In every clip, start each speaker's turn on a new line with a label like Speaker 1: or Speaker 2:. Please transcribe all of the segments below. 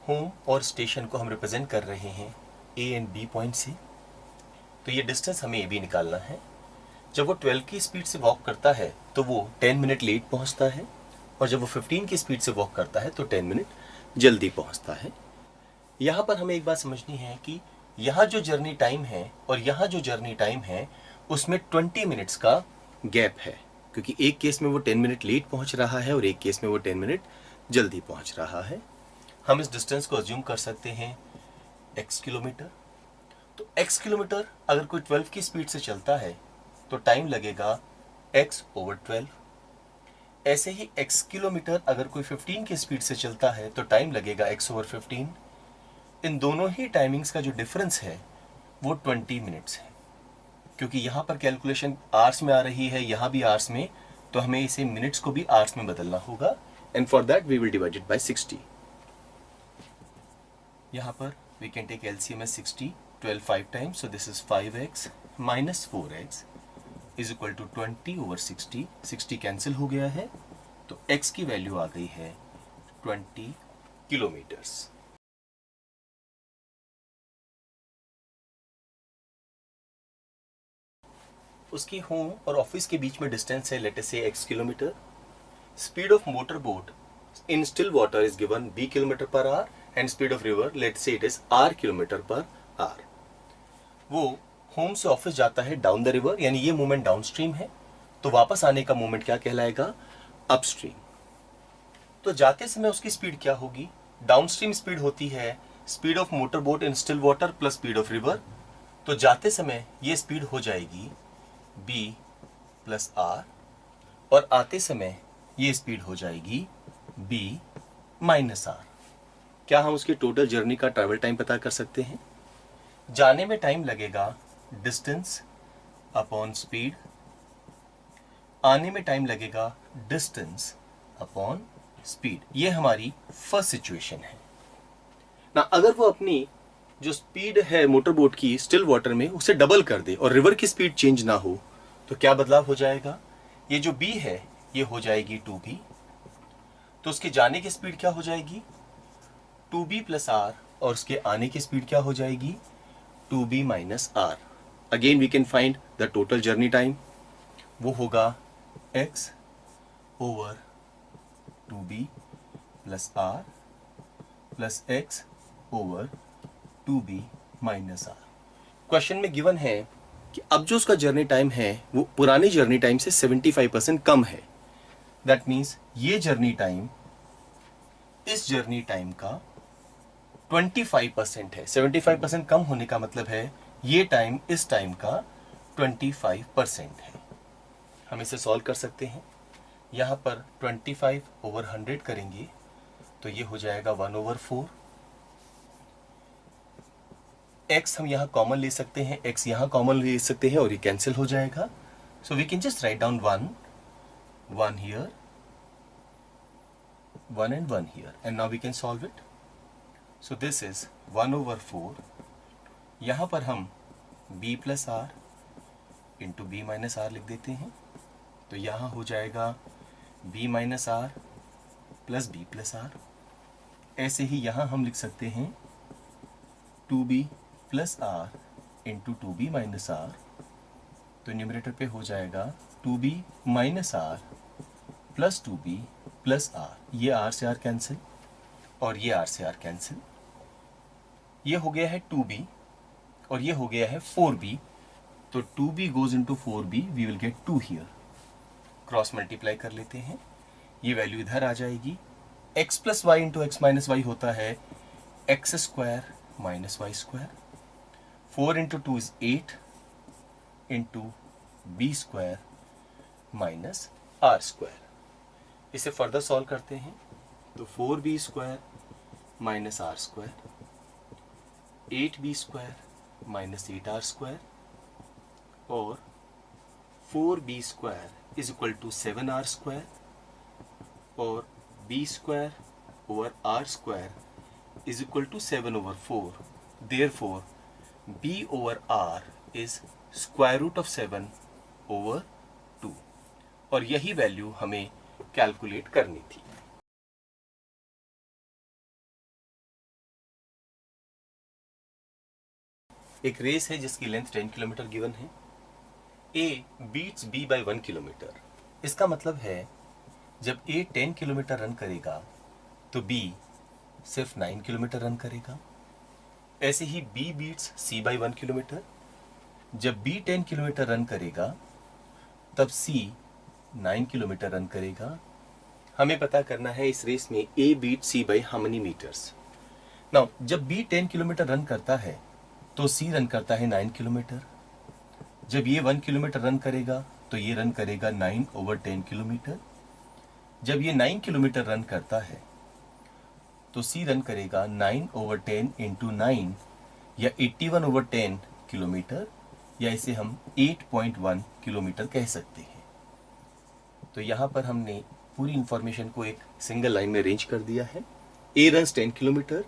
Speaker 1: Home और station को हम रिप्रेजेंट कर रहे हैं ए एंड बी पॉइंट से। तो ये डिस्टेंस हमें ए बी निकालना है। जब वो 12 की स्पीड से वॉक करता है तो वो 10 मिनट लेट पहुंचता है, और जब वो 15 की स्पीड से वॉक करता है तो 10 मिनट जल्दी पहुंचता है। यहाँ पर हमें एक बात समझनी है कि यहाँ जो जर्नी टाइम है और यहाँ जो जर्नी टाइम है उसमें 20 मिनट्स का गैप है, क्योंकि एक केस में वो 10 मिनट लेट पहुंच रहा है और एक केस में वो 10 मिनट जल्दी पहुंच रहा है। हम इस डिस्टेंस को अज्यूम कर सकते हैं x किलोमीटर। तो x किलोमीटर अगर कोई 12 की स्पीड से चलता है तो टाइम लगेगा x/12। ऐसे ही x किलोमीटर अगर कोई 15 की स्पीड से चलता है तो टाइम लगेगा x/15। इन दोनों ही टाइमिंग्स का जो डिफरेंस है वो 20 मिनट्स है। क्योंकि यहाँ पर कैलकुलेशन आवर्स में आ रही है, यहाँ भी आवर्स में, तो हमें इसे मिनट्स को भी आवर्स में बदलना होगा, and for that we will divide it by 60। यहाँ पर we can take LCM as 60, 12 5 times, so this is 5x minus 4x is equal to 20/60। 60 cancel हो गया है तो x की वैल्यू आ गई है 20 किलोमीटर्स। उसकी होम और ऑफिस के बीच में डिस्टेंस है late us say x kilometre. Speed of motor boat in still water is given b kilometre per hour and speed of river let say it is r kilometre per hour. वो home से office जाता है down the river, यानी ये movement downstream है, तो वापस आने का मूवमेंट क्या कहलाएगा? अपस्ट्रीम। तो जाते समय उसकी स्पीड क्या होगी? डाउनस्ट्रीम स्पीड होती है speed of motor boat in still water plus speed of river. तो जाते समय ये स्पीड हो जाएगी b प्लस आर, और आते समय ये स्पीड हो जाएगी b माइनस आर। क्या हम उसकी टोटल जर्नी का ट्रैवल टाइम पता कर सकते हैं? जाने में टाइम लगेगा डिस्टेंस अपॉन स्पीड, आने में टाइम लगेगा डिस्टेंस अपॉन स्पीड। ये हमारी फर्स्ट सिचुएशन है ना। अगर वो अपनी जो स्पीड है मोटर बोट की स्टिल वाटर में उसे डबल कर दे और रिवर की स्पीड चेंज ना हो तो क्या बदलाव हो जाएगा? ये जो b है ये हो जाएगी 2b। तो उसके जाने की स्पीड क्या हो जाएगी? 2b प्लस आर, और उसके आने की स्पीड क्या हो जाएगी? 2b minus r. Again we can find the total journey time, वो होगा x over 2b plus r plus x over 2b minus r. Question में गिवन है कि अब जो उसका जर्नी टाइम है वो पुरानी जर्नी टाइम से 75% कम है। दैट मीन्स ये जर्नी टाइम इस जर्नी टाइम का 25% है। 75% कम होने का मतलब है ये टाइम इस टाइम का 25% है। हम इसे सॉल्व कर सकते हैं। यहाँ पर 25/100 करेंगे तो ये हो जाएगा 1/4। x हम यहाँ कॉमन ले सकते हैं, x यहाँ कॉमन ले सकते हैं और ये कैंसिल हो जाएगा। So we can just write down 1 here, 1 and 1 here, and now we can solve it. So this is 1/4। यहाँ पर हम b plus r into b minus r लिख देते हैं, तो यहाँ हो जाएगा b minus r plus b plus r. ऐसे ही यहाँ हम लिख सकते हैं 2b plus r into 2b minus r. तो न्यूमरेटर पे हो जाएगा 2b minus r plus 2b plus r. ये r से r कैंसिल और ये r से r कैंसिल। ये हो गया है 2b और ये हो गया है 4b। तो 2b goes into 4b, we will get 2 here. Cross multiply कर लेते हैं, ये वैल्यू इधर आ जाएगी। x plus y into x minus y होता है x square minus y square. 4 into 2 is 8 into b square minus r square. इसे फर्दर सॉल्व करते हैं तो 4b square minus r square, 8b square minus 8r square, और 4b square is equal to 7r square, और b square over r square is equal to 7/4। Therefore b over r is square root of 7/2, और यही value हमें calculate करनी थी। एक race है जिसकी लेंथ 10 किलोमीटर गिवन है। A beats B by 1 kilometre. इसका मतलब है जब ए 10 किलोमीटर रन करेगा तो बी सिर्फ 9 किलोमीटर रन करेगा। ऐसे ही B beats C by 1 kilometre. जब बी 10 किलोमीटर रन करेगा तब सी 9 किलोमीटर रन करेगा। हमें पता करना है इस रेस में A beat C by how many metres. Now जब बी 10 किलोमीटर रन करता है तो सी रन करता है 9 किलोमीटर। जब ये 1 किलोमीटर रन करेगा तो ये रन करेगा 9/10 किलोमीटर। जब ये 9 किलोमीटर रन करता है तो सी रन करेगा 9/10 इंटू 9 या 81/10 किलोमीटर, या इसे हम 8.1 किलोमीटर कह सकते हैं। तो यहाँ पर हमने पूरी इंफॉर्मेशन को एक सिंगल लाइन में अरेंज कर दिया है। A runs 10 kilometre,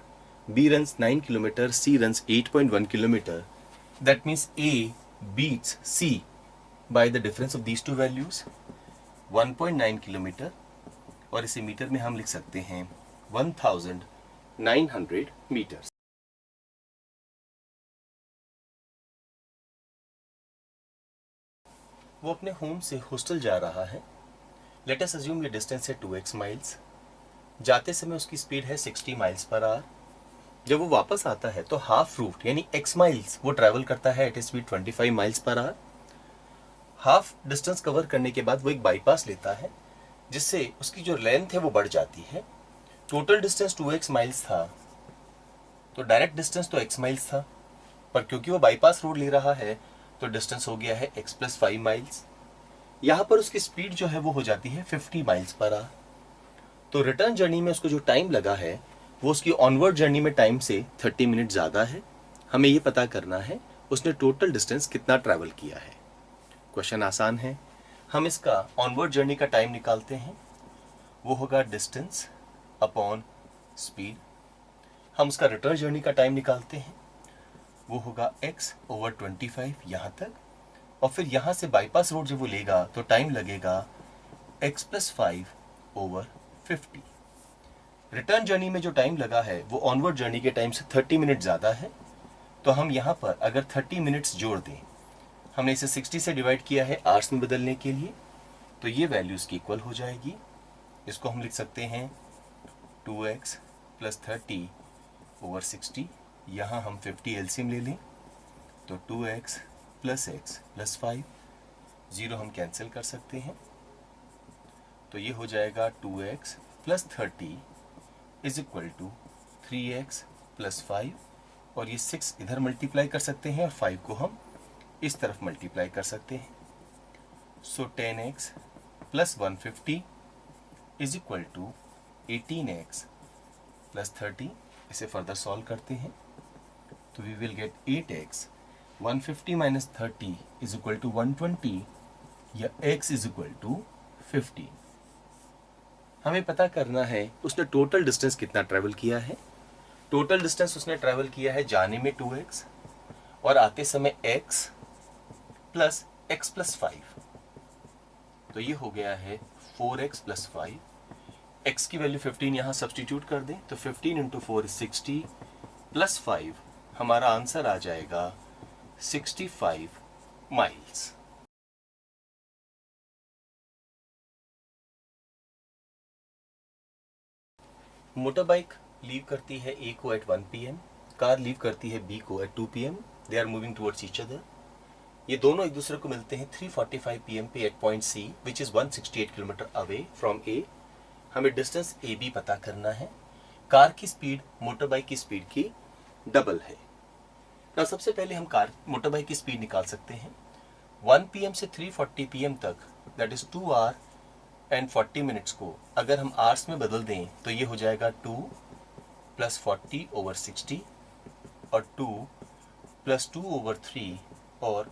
Speaker 1: B runs 9 kilometre, C runs 8.1 kilometre. That means A beats C by the difference of these two values 1.9 kilometre, और इसे मीटर में हम लिख सकते हैं 1900 मीटर्स। वो अपने होम से हॉस्टल जा रहा है। लेट अस अज्यूम ये डिस्टेंस है 2x माइल्स। जाते समय उसकी स्पीड है 60 माइल्स पर आवर। जब वो वापस आता है तो हाफ रूट यानी x माइल्स वो ट्रैवल करता है at speed 25 miles per hour. Half distance cover करने के बाद वो एक बाईपास लेता है जिससे उसकी जो लेंथ है वो बढ़ जाती है। टोटल डिस्टेंस 2x माइल्स था तो डायरेक्ट डिस्टेंस तो x माइल्स था, पर क्योंकि वो बाईपास रोड ले रहा है तो डिस्टेंस हो गया है x + 5 माइल्स। यहाँ पर उसकी स्पीड जो है वो हो जाती है 50 माइल्स पर आवर। तो रिटर्न जर्नी में उसको जो टाइम लगा है वो उसकी ऑनवर्ड जर्नी में टाइम से 30 मिनट ज़्यादा है। हमें ये पता करना है उसने टोटल डिस्टेंस कितना ट्रैवल किया है। क्वेश्चन आसान है। हम इसका ऑनवर्ड जर्नी का टाइम निकालते हैं, वो होगा डिस्टेंस अपॉन स्पीड। हम उसका रिटर्न जर्नी का टाइम निकालते हैं, वो होगा x/25 यहाँ तक, और फिर यहाँ से बाईपास रोड जब वो लेगा तो टाइम लगेगा x + 5/50। रिटर्न जर्नी में जो टाइम लगा है वो ऑनवर्ड जर्नी के टाइम से 30 मिनट ज़्यादा है। तो हम यहाँ पर अगर 30 मिनट्स जोड़ दें, हमने इसे 60 से डिवाइड किया है आवर्स में बदलने के लिए, तो ये वैल्यू इसकी इक्वल हो जाएगी। इसको हम लिख सकते हैं 2x + 30/60। यहाँ हम 50 एलसीएम ले लें तो 2x + x + 5, 0 हम कैंसिल कर सकते हैं। तो ये हो जाएगा 2x + 30 = 3x + 5, और ये 6 इधर मल्टीप्लाई कर सकते हैं और 5 को हम इस तरफ मल्टीप्लाई कर सकते हैं। सो 10x + 150 = 18x + 30। इसे फर्दर सॉल्व करते हैं तो वी विल गेट 8x। 150 - 30 = 120, या x = 50। हमें पता करना है उसने टोटल डिस्टेंस कितना ट्रैवल किया है। टोटल डिस्टेंस उसने ट्रैवल किया है जाने में 2x और आते समय x + x + 5। तो ये हो गया है 4x + 5। x की वैल्यू 15 यहाँ सब्सटीट्यूट कर दें तो 15 × 4 = 60 + 5, हमारा आंसर आ जाएगा 65 माइल्स। मोटर बाइक लीव करती है ए को एट 1 PM, कार लीव करती है बी को at 2 PM। They are moving towards each other. ये दोनों एक दूसरे को मिलते हैं 3:45 PM पे at point C which is 168 kilometre away from A. हमें डिस्टेंस ए बी पता करना है। कार की स्पीड मोटर बाइक की स्पीड की डबल है। ना सबसे पहले हम मोटर बाइक की स्पीड निकाल सकते हैं। 1 PM से 3:40 PM तक, that is 2 our and 40 minutes को अगर हम आवर्स में बदल दें तो ये हो जाएगा 2 + 40/60 और 2 + 2/3 और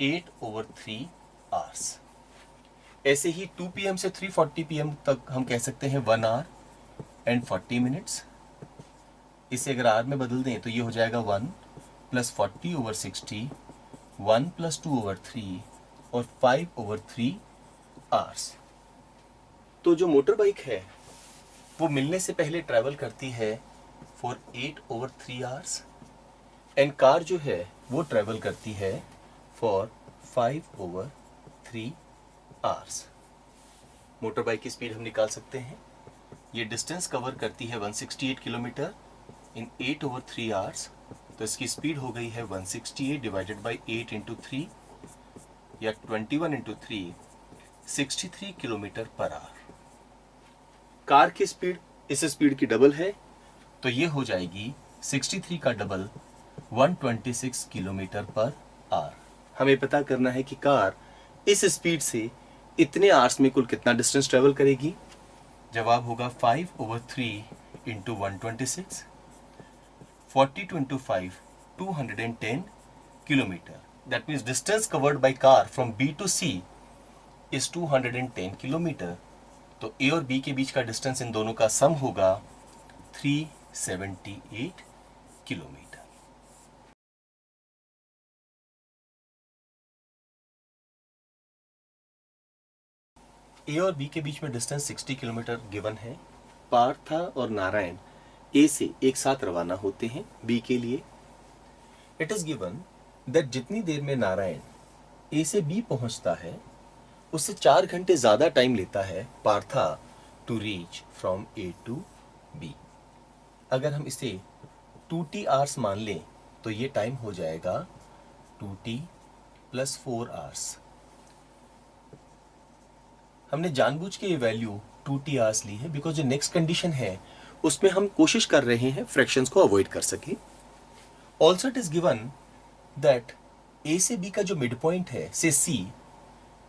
Speaker 1: 8/3 आवर्स। ऐसे ही 2 PM से 3:40 PM तक हम कह सकते हैं 1 आवर एंड 40 मिनट्स। इसे अगर आवर में बदल दें तो ये हो जाएगा 1 + 40/60, 1 + 2/3 और 5/3 आवर्स। तो जो मोटर बाइक है वो मिलने से पहले ट्रैवल करती है फॉर 8/3 आवर्स, एंड कार जो है वो ट्रेवल करती है फॉर 5/3 आवर्स। मोटर बाइक की स्पीड हम निकाल सकते हैं। ये डिस्टेंस कवर करती है 168 किलोमीटर इन 8/3 आवर्स। तो इसकी स्पीड हो गई है 168 डिवाइडेड बाई 8 इंटू 3 या 21 into 3, 63 kilometre per our. Car की स्पीड इस स्पीड की डबल है, तो ये हो जाएगी 63 का डबल 126 किलोमीटर पर आवर। हमें पता करना है कि कार इस स्पीड से इतने आवर्स में कुल कितना डिस्टेंस ट्रेवल करेगी। जवाब होगा 5/3 into 126, 42 into 5, 210 kilometre. That means distance covered by car from B to C is 210 kilometre. तो ए और बी के बीच का डिस्टेंस इन दोनों का सम होगा 378 किलोमीटर। ए और बी के बीच में डिस्टेंस 60 किलोमीटर गिवन है। पार्था और नारायण ए से एक साथ रवाना होते हैं बी के लिए। इट इज गिवन दैट जितनी देर में नारायण ए से बी पहुंचता है उससे 4 घंटे ज्यादा टाइम लेता है Partha to reach from A to B. अगर हम इसे 2t आवर्स मान लें तो ये टाइम हो जाएगा 2t + 4 आवर्स। हमने जानबूझ के ये वैल्यू 2t आवर्स ली है बिकॉज जो नेक्स्ट कंडीशन है उसमें हम कोशिश कर रहे हैं फ्रैक्शंस को अवॉइड कर सके। Also it is given that A से बी का जो मिड पॉइंट है से सी,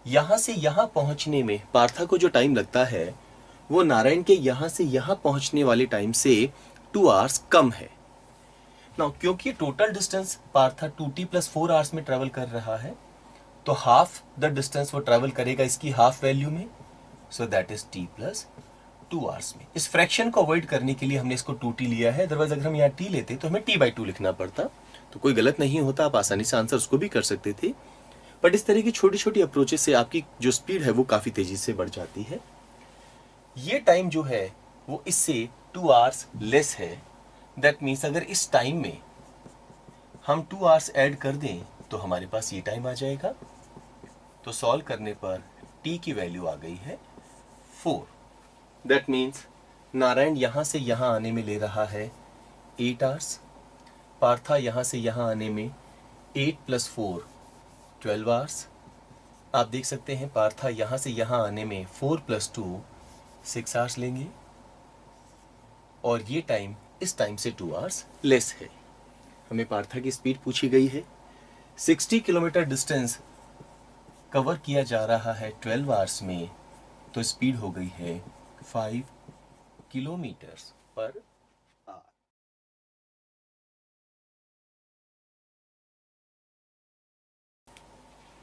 Speaker 1: यहां से यहां पहुंचने में पार्था को जो टाइम लगता है वो नारायण के यहां से यहां पहुंचने वाले टाइम से 2 आवर्स कम है। नाउ क्योंकि total distance Partha 2t + 4 hours में ट्रेवल कर रहा है तो हाफ द डिस्टेंस वो ट्रेवल करेगा इसकी हाफ वैल्यू में, so that is t + 2 hours में। इस फ्रैक्शन को अवॉइड करने के लिए हमने इसको 2t लिया है, अदरवाइज अगर हम यहाँ t लेते तो हमें t/2 लिखना पड़ता, तो कोई गलत नहीं होता, आप आसानी से आंसर उसको भी कर सकते थे। बट इस तरह की छोटी छोटी अप्रोचेस से आपकी जो स्पीड है वो काफी तेजी से बढ़ जाती है। ये टाइम जो है वो इससे 2 आवर्स लेस है। दैट मीन्स अगर इस टाइम में हम 2 आवर्स ऐड कर दें तो हमारे पास ये टाइम आ जाएगा। तो सॉल्व करने पर t की वैल्यू आ गई है 4। दैट मीन्स नारायण यहां से यहां आने में ले रहा है 8 आवर्स, पार्था यहां से यहां आने में 8 + 4 12 आवर्स। आप देख सकते हैं पार्था यहां से यहां आने में 4 + 2 6 आवर्स लेंगे और ये टाइम इस टाइम से 2 आवर्स लेस है। हमें पार्था की स्पीड पूछी गई है। 60 किलोमीटर डिस्टेंस कवर किया जा रहा है 12 आवर्स में, तो स्पीड हो गई है 5 किलोमीटर पर आवर।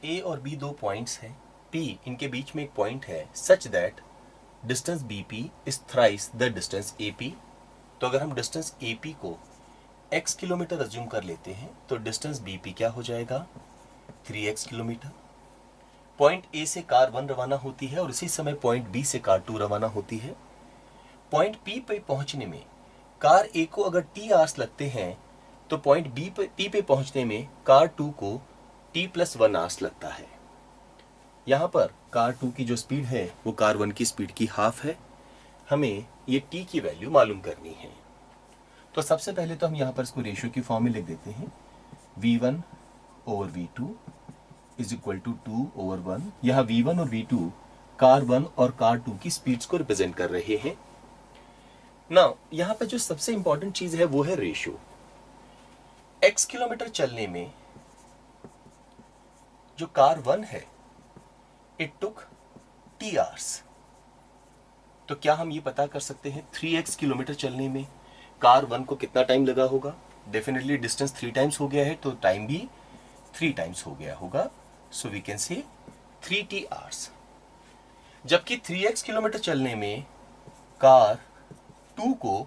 Speaker 1: ए और बी दो पॉइंट्स हैं, पी इनके बीच में एक पॉइंट है such that distance BP is thrice the distance AP. तो अगर हम डिस्टेंस एपी को x किलोमीटर अज्यूम कर लेते हैं तो डिस्टेंस बीपी क्या हो जाएगा 3x किलोमीटर। पॉइंट ए से कार 1 रवाना होती है और इसी समय पॉइंट बी से कार 2 रवाना होती है। पॉइंट पी पे पहुंचने में कार ए को अगर t आवर्स लगते हैं तो पॉइंट पी पे पहुंचने में कार 2 को t + 1 आवर्स लगता है। यहां पर कार 2 की जो स्पीड है वो कार 1 की स्पीड की हाफ है। हमें ये t की वैल्यू मालूम करनी है। तो सबसे पहले तो हम यहां पर इसको रेशियो की फॉर्म में लिख देते हैं, v1/v2 = 2/1। यहां v1 और v2 कार 1 और कार 2 की स्पीड्स को रिप्रेजेंट कर रहे हैं। नाउ यहां पर जो सबसे इंपॉर्टेंट चीज है वो है रेशियो। x किलोमीटर चलने में जो कार 1 है इट टुक t आवर्स। तो क्या हम ये पता कर सकते हैं 3x किलोमीटर चलने में कार 1 को कितना टाइम लगा होगा? डेफिनेटली डिस्टेंस 3 टाइम्स हो गया है तो टाइम भी 3 टाइम्स हो गया होगा। सो we can say 3t hours. जबकि 3x किलोमीटर चलने में कार 2 को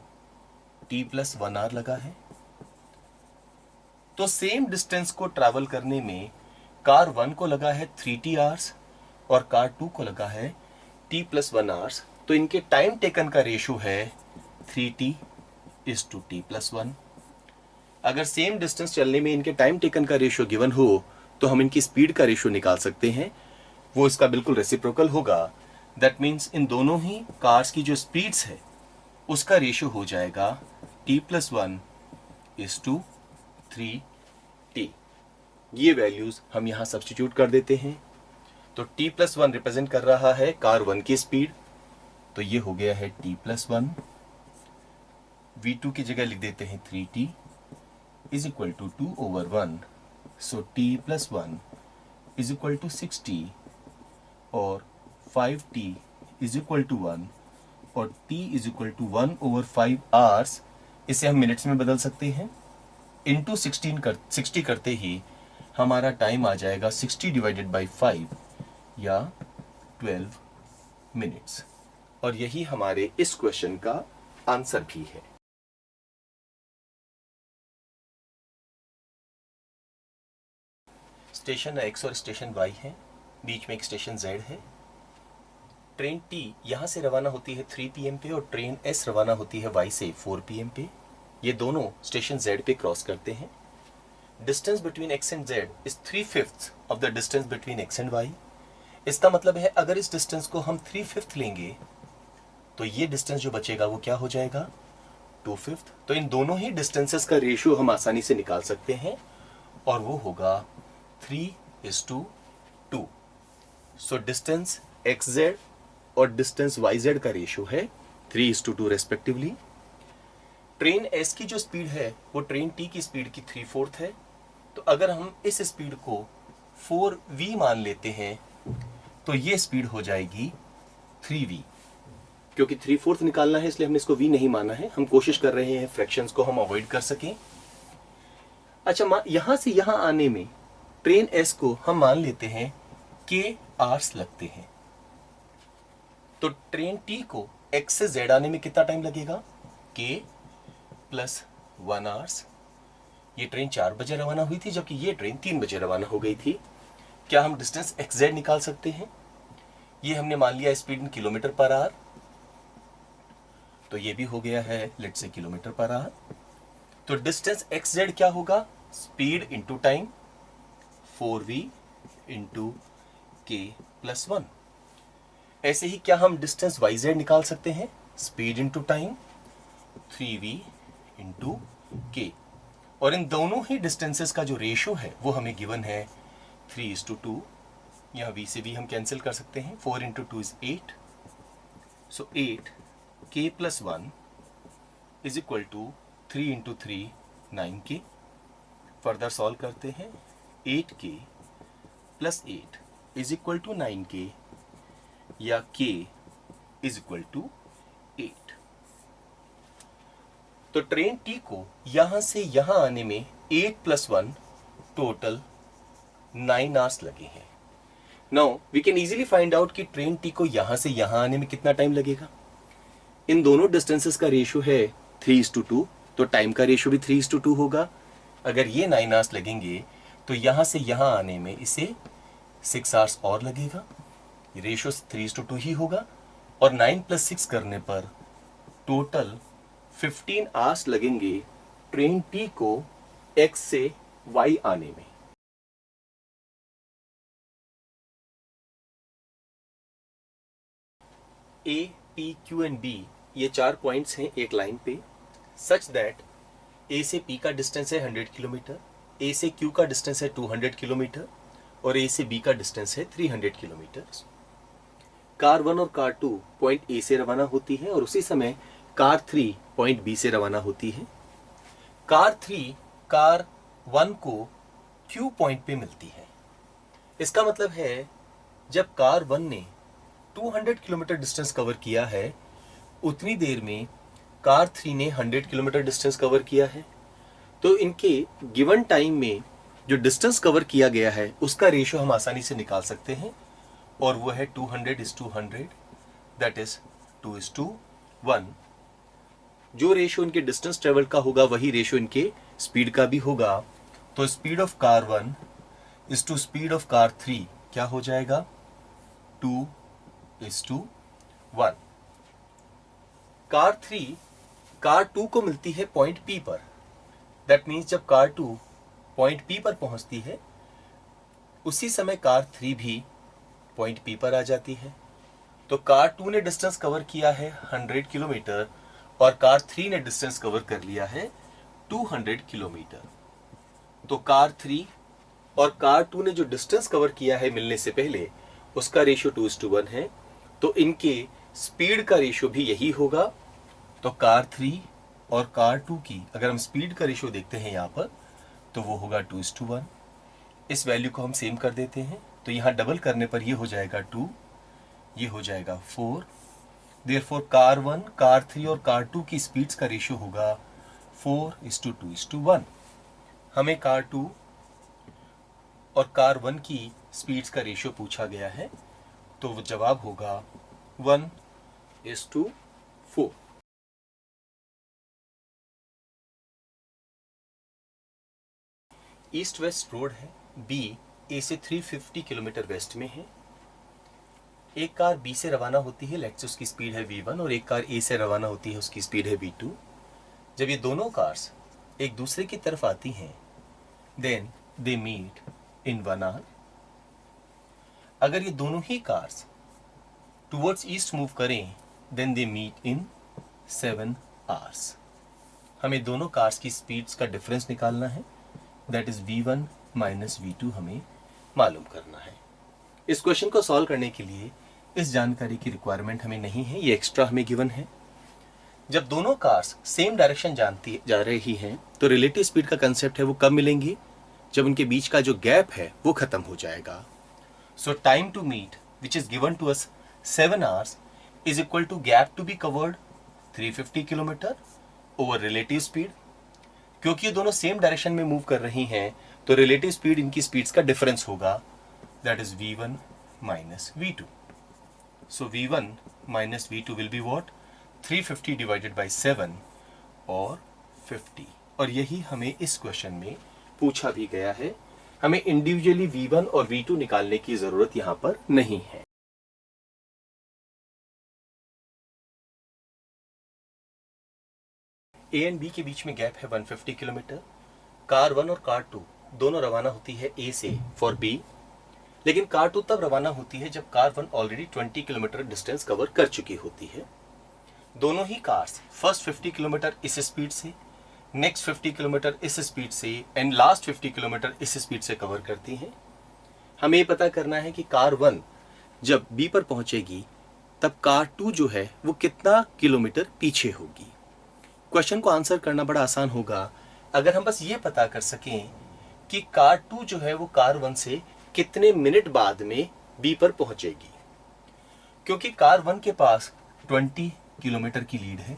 Speaker 1: t + 1 आवर लगा है। तो सेम डिस्टेंस को ट्रैवल करने में कार 1 को लगा है 3t आवर्स और कार 2 को लगा है t + 1 आवर्स। तो इनके टाइम टेकन का रेशियो है 3t = t + 1। अगर सेम डिस्टेंस चलने में इनके टाइम टेकन का रेशियो गिवन हो तो हम इनकी स्पीड का रेशियो निकाल सकते हैं, वो इसका बिल्कुल रेसिप्रोकल होगा। दैट मीन्स इन दोनों ही कार्स की जो स्पीड्स है उसका रेशियो हो जाएगा t+1:3t। ये वैल्यूज हम यहां सब्स्टिट्यूट कर देते हैं। तो t+1 रिप्रेजेंट कर रहा है कार 1 की स्पीड, तो ये हो गया है t+1। v2 की जगह लिख देते हैं 3t is equal to 2/1। So t+1 is equal to 6t और 5t इज इक्वल टू 1 और t is equal to 1/5 hours. इसे हम मिनट्स में बदल सकते हैं। इंटू 60 करते ही हमारा टाइम आ जाएगा 60 डिवाइडेड बाई 5 या 12 मिनट्स। और यही हमारे इस क्वेश्चन का आंसर भी है। स्टेशन X और स्टेशन Y है, बीच में एक स्टेशन Z है। ट्रेन T यहां से रवाना होती है 3 PM पे और ट्रेन S रवाना होती है Y से 4 PM पे। ये दोनों स्टेशन Z पे क्रॉस करते हैं। Distance between X and Z is 3/5 of the distance between X and Y। इसका मतलब है अगर इस डिस्टेंस को हम 3/5 लेंगे तो ये डिस्टेंस जो बचेगा वो क्या हो जाएगा, 2/5। तो इन दोनों ही डिस्टेंसेस का रेशियो हम आसानी से निकाल सकते हैं और वो होगा 3:2। सो डिस्टेंस XZ और डिस्टेंस YZ का रेशियो है 3:2 रेस्पेक्टिवली। ट्रेन S की जो स्पीड है वो ट्रेन T की स्पीड की 3/4 है। तो अगर हम इस स्पीड को 4v मान लेते हैं तो ये स्पीड हो जाएगी 3v। क्योंकि 3/4 निकालना है इसलिए हमने इसको v नहीं माना है, हम कोशिश कर रहे हैं फ्रैक्शंस को हम अवॉइड कर सकें। अच्छा, यहां से यहां आने में ट्रेन S को हम मान लेते हैं k आवर्स लगते हैं। तो ट्रेन T को X से Z आने में कितना टाइम लगेगा, k + 1 आवर्स। ये ट्रेन 4 बजे रवाना हुई थी जबकि ये ट्रेन 3 बजे रवाना हो गई थी। क्या हम डिस्टेंस XZ निकाल सकते हैं? ये हमने मान लिया speed in kilometre per our, तो ये भी हो गया है let's say kilometre per our. तो डिस्टेंस XZ क्या होगा, speed into time 4v into k + 1। ऐसे ही क्या हम डिस्टेंस YZ निकाल सकते हैं, speed into time 3v into k। और इन दोनों ही डिस्टेंसेस का जो रेशियो है वो हमें गिवन है 3:2। यहाँ v से v हम कैंसिल कर सकते हैं, 4 into 2 is 8। So 8 k + 1 is equal to 3 into 3 9k। Further solve करते हैं, 8k + 8 is equal to 9k या k इज इक्वल टू 8। तो ट्रेन T को यहां से यहां आने में 8 + 1 टोटल 9 आवर्स लगे हैं। Now we can easily find out कि ट्रेन T को यहां से यहां आने में कितना टाइम लगेगा। इन दोनों डिस्टेंसेस का रेशियो है 3:2, तो टाइम का रेशियो भी 3:2 होगा। अगर ये 9 आवर्स लगेंगे तो यहां से यहां आने में इसे 6 आवर्स और लगेगा। रेशियो 3:2 ही होगा और 9 + 6 करने पर टोटल 15 आवर्स लगेंगे ट्रेन T को X से Y आने में। A, P, Q and B ये 4 पॉइंट्स हैं एक लाइन पे, सच दैट A से P का डिस्टेंस है 100 किलोमीटर, A से Q का डिस्टेंस है 200 किलोमीटर और A से B का डिस्टेंस है 300 किलोमीटर। कार 1 और कार 2 पॉइंट A से रवाना होती है और उसी समय कार 3 पॉइंट B से रवाना होती है। कार 3 कार 1 को Q पॉइंट पे मिलती है। इसका मतलब है जब कार 1 ने 200 किलोमीटर डिस्टेंस कवर किया है उतनी देर में कार 3 ने 100 किलोमीटर डिस्टेंस कवर किया है। तो इनके गिवन टाइम में जो डिस्टेंस कवर किया गया है उसका रेशियो हम आसानी से निकाल सकते हैं और वो है 200:100, दैट इज 2:1। जो रेशियो इनके डिस्टेंस ट्रेवल का होगा वही रेशियो इनके स्पीड का भी होगा। तो speed of car 1 is to speed of car 3 क्या हो जाएगा, 2:1। कार 3 कार 2 को मिलती है पॉइंट P पर, दैट मीन्स जब कार 2 पॉइंट P पर पहुंचती है उसी समय कार 3 भी पॉइंट P पर आ जाती है। तो कार 2 ने डिस्टेंस कवर किया है 100 किलोमीटर और कार 3 ने डिस्टेंस कवर कर लिया है 200 किलोमीटर। तो कार 3 और कार 2 ने जो डिस्टेंस कवर किया है मिलने से पहले उसका रेशियो 2:1 है। तो इनके स्पीड का रेशियो भी यही होगा। तो कार 3 और कार 2 की अगर हम स्पीड का रेशियो देखते हैं यहाँ पर तो वो होगा 2:1। इस वैल्यू को हम सेम कर देते हैं तो यहाँ डबल करने पर ये हो जाएगा 2, ये हो जाएगा 4। देयरफॉर कार 1, कार 3 और कार 2 की स्पीड्स का रेशियो होगा 4:2:1। हमें कार 2 और कार 1 की स्पीड्स का रेशियो पूछा गया है तो वो जवाब होगा 1:4। ईस्ट वेस्ट रोड है, बी ए से 350 किलोमीटर वेस्ट में है। एक कार बी से रवाना होती है, लेट्स से उसकी स्पीड है v1 और एक कार ए से रवाना होती है, उसकी स्पीड है v2। जब ये दोनों कार्स एक दूसरे की तरफ आती हैं then they meet in 1 hour. अगर ये दोनों ही कार्स टुवर्ड्स ईस्ट मूव करें then they meet in 7 hours. हमें दोनों कार्स की स्पीड्स का डिफरेंस निकालना है, that is v1 minus v2 हमें मालूम करना है। इस क्वेश्चन को सॉल्व करने के लिए इस जानकारी की रिक्वायरमेंट हमें नहीं है, ये एक्स्ट्रा हमें गिवन है। जब दोनों कार्स सेम डायरेक्शन जानती जा रही हैं तो रिलेटिव स्पीड का कंसेप्ट है वो कब मिलेंगी, जब उनके बीच का जो गैप है वो खत्म हो जाएगा। So time to meet which is given to us 7 hours is equal to gap to be covered 350 kilometre over relative speed. क्योंकि ये दोनों सेम डायरेक्शन में मूव कर रही हैं तो रिलेटिव स्पीड इनकी स्पीड्स का डिफरेंस होगा, that is v1 minus v2। So v1 minus v2 will be what, 350 divided by 7 और 50। और यही हमें इस क्वेश्चन में पूछा भी गया है। हमें इंडिविजुअली v1 और v2 निकालने की जरूरत यहां पर नहीं है। ए एंड बी के बीच में गैप है 150 किलोमीटर। कार 1 और कार 2 दोनों रवाना होती है ए से फॉर बी, लेकिन कार 2 तब रवाना होती है जब car 1 already 20 kilometre distance cover कर चुकी होती है। दोनों ही कार्स फर्स्ट 50 किलोमीटर इस स्पीड से, नेक्स्ट 50 किलोमीटर इस स्पीड से एंड लास्ट 50 किलोमीटर इस स्पीड से कवर करती हैं। हमें ये पता करना है कि कार 1 जब बी पर पहुंचेगी तब कार 2 जो है वो कितना किलोमीटर पीछे होगी। क्वेश्चन को आंसर करना बड़ा आसान होगा अगर हम बस ये पता कर सकें कि कार 2 जो है वो कार 1 से कितने मिनट बाद में बी पर पहुंचेगी। क्योंकि कार 1 के पास 20 किलोमीटर की लीड है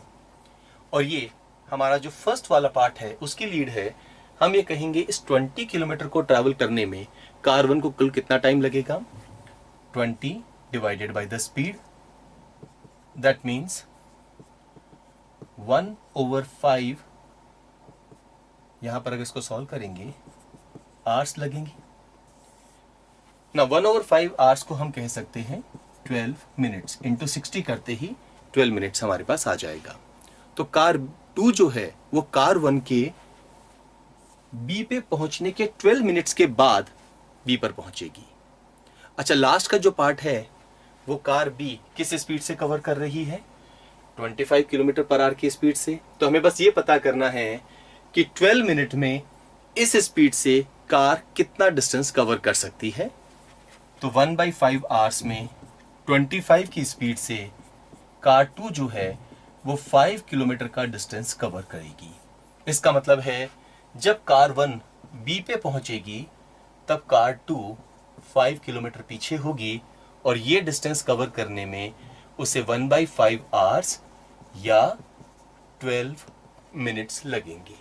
Speaker 1: और ये हमारा जो फर्स्ट वाला पार्ट है उसकी लीड है, हम ये कहेंगे इस 20 किलोमीटर को ट्रैवल करने में कार 1 को कुल कितना टाइम लगेगा, 20 divided by the speed, that means 1/5। यहां पर अगर इसको सॉल्व करेंगे आवर्स लगेंगे ना। 1/5 आवर्स को हम कह सकते हैं 12 मिनट्स, इंटू 60 करते ही 12 मिनट्स हमारे पास आ जाएगा। तो कार 2 जो है वो कार 1 के बी पे पहुंचने के 12 मिनट्स के बाद बी पर पहुंचेगी। अच्छा, लास्ट का जो पार्ट है वो कार बी किस स्पीड से कवर कर रही है, 25 किलोमीटर पर आवर की स्पीड से। तो हमें बस ये पता करना है कि 12 मिनट में इस स्पीड से कार कितना डिस्टेंस कवर कर सकती है। तो 1/5 आवर्स में 25 की स्पीड से कार 2 जो है वो 5 किलोमीटर का डिस्टेंस कवर करेगी। इसका मतलब है जब कार 1 बी पे पहुंचेगी तब कार 2 5 किलोमीटर पीछे होगी और ये डिस्टेंस कवर करने में उसे 1/5 आवर्स या 12 मिनट्स लगेंगे।